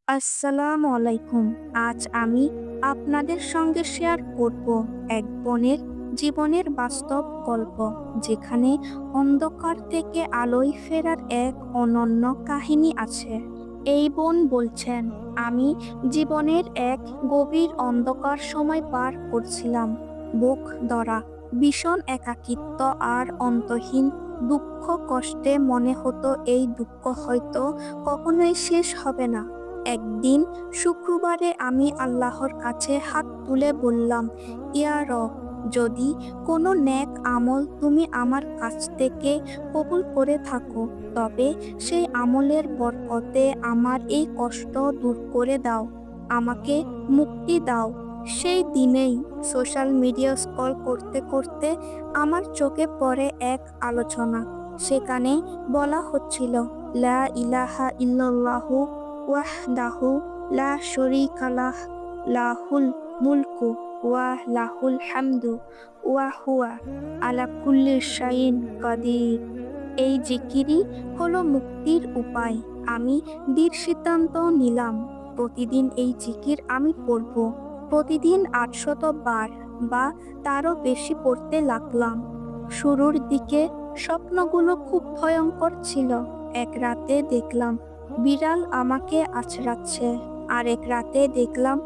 আসসালামু আলাইকুম। আজ আমি আপনাদের সঙ্গে শেয়ার করব এক বোনের জীবনের বাস্তব গল্প, যেখানে অন্ধকার থেকে আলোয় ফেরার এক অনন্য কাহিনী আছে। এই বোন বলছেন, আমি জীবনের এক গভীর অন্ধকার সময় পার করছিলাম। বুক ধরা, ভীষণ একাকিত্ব আর অন্তহীন দুঃখ কষ্টে মনে হতো এই দুঃখ হয়তো কখনোই শেষ হবে না। একদিন শুক্রবারে আমি আল্লাহর কাছে হাত তুলে বললাম, ইয়া রব, যদি কোনো নেক আমল তুমি আমার কাছ থেকে কবুল করে থাকো, তবে সেই আমলের বরকতে আমার এই কষ্ট দূর করে দাও, আমাকে মুক্তি দাও। সেই দিনেই সোশ্যাল মিডিয়া স্ক্রল করতে করতে আমার চোখে পড়ে এক আলোচনা। সেখানে বলা হচ্ছিল, লা ইলাহা ইল্লাল্লাহু ওয়াহদাহু লা শরীকা লাহ, লাহুল মুলকু ওয়া লাহুল হামদু ওয়া হুয়া আলা কুল্লি শাইইন কাদির। এই জিকিরই হলো মুক্তির উপায়। আমি দৃঢ় সিদ্ধান্ত নিলাম, প্রতিদিন এই জিকির আমি পড়ব। প্রতিদিন ৮০০ বার বা তারও বেশি পড়তে লাগলাম। শুরুর দিকে স্বপ্নগুলো খুব ভয়ঙ্কর ছিল। এক রাতে দেখলাম বিড়াল আমাকে আছড়াচ্ছে, আরেক রাতে দেখলাম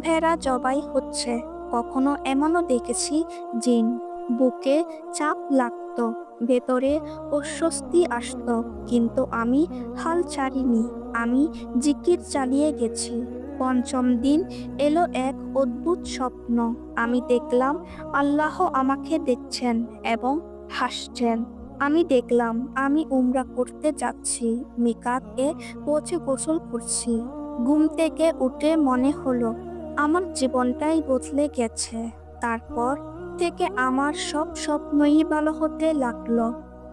ভেড়া জবাই হচ্ছে। কখনো এমনও দেখেছি জিন। বুকে চাপ লাগতো, ভেতরে অস্বস্তি আসতো, কিন্তু আমি হাল ছাড়িনি। আমি জিকির চালিয়ে গেছি। পঞ্চম দিন এলো এক অদ্ভুত স্বপ্ন। আমি দেখলাম আল্লাহ আমাকে দেখছেন এবং হাসছেন। আমি দেখলাম আমি উমরা করতে যাচ্ছি, মিকাতে পৌঁছে গোসল করছি। ঘুম থেকে উঠে মনে হলো আমার জীবনটাই বদলে গেছে। তারপর থেকে আমার সব স্বপ্নই ভালো হতে লাগলো।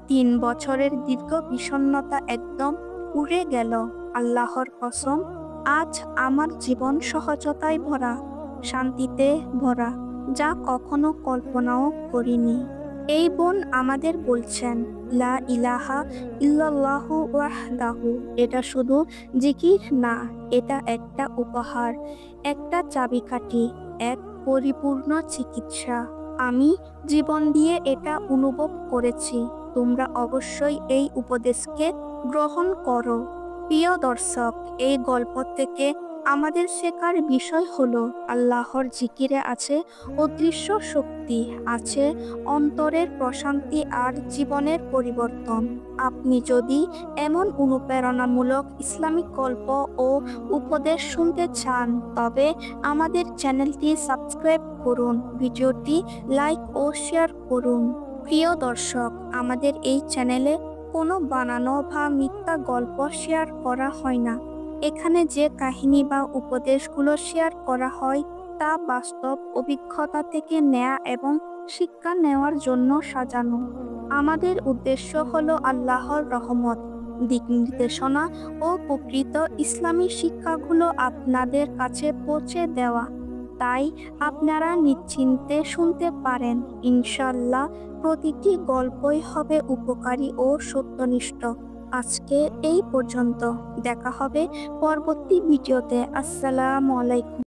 ৩ বছরের দীর্ঘ বিষণ্ণতা একদম উড়ে গেল। আল্লাহর কসম, আজ আমার জীবন সহজতায় ভরা, শান্তিতে ভরা, যা কখনো কল্পনাও করিনি। এই বোন আমাদের বলছেন, লা ইলাহা ইল্লাল্লাহু ওয়াহদাহু, এটা শুধু জিকির না, এটা একটা উপহার, একটা চাবিকাঠি, এক পরিপূর্ণ চিকিৎসা। আমি জীবন দিয়ে এটা অনুভব করেছি। তোমরা অবশ্যই এই উপদেশকে গ্রহণ করো। প্রিয় দর্শক, এই গল্প থেকে আমাদের শেখার বিষয় হলো, আল্লাহর জিকিরে আছে অদৃশ্য শক্তি, আছে অন্তরের প্রশান্তি আর জীবনের পরিবর্তন। আপনি যদি এমন অনুপ্রেরণামূলক ইসলামিক গল্প ও উপদেশ শুনতে চান, তবে আমাদের চ্যানেলটি সাবস্ক্রাইব করুন, ভিডিওটি লাইক ও শেয়ার করুন। প্রিয় দর্শক, আমাদের এই চ্যানেলে কোনো বানানো বা মিথ্যা গল্প শেয়ার করা হয় না। এখানে যে কাহিনী বা উপদেশগুলো শেয়ার করা হয়, তা বাস্তব অভিজ্ঞতা থেকে নেয়া এবং শিক্ষা নেওয়ার জন্য সাজানো। আমাদের উদ্দেশ্য হলো আল্লাহর রহমত, দিক নির্দেশনা ও প্রকৃত ইসলামী শিক্ষাগুলো আপনাদের কাছে পৌঁছে দেওয়া। তাই আপনারা নিশ্চিন্তে শুনতে পারেন। ইনশাআল্লাহ প্রতিটি গল্পই হবে উপকারী ও সত্যনিষ্ঠ। আজকে এই পর্যন্ত। দেখা হবে পরবর্তী ভিডিওতে। আসসালামু আলাইকুম।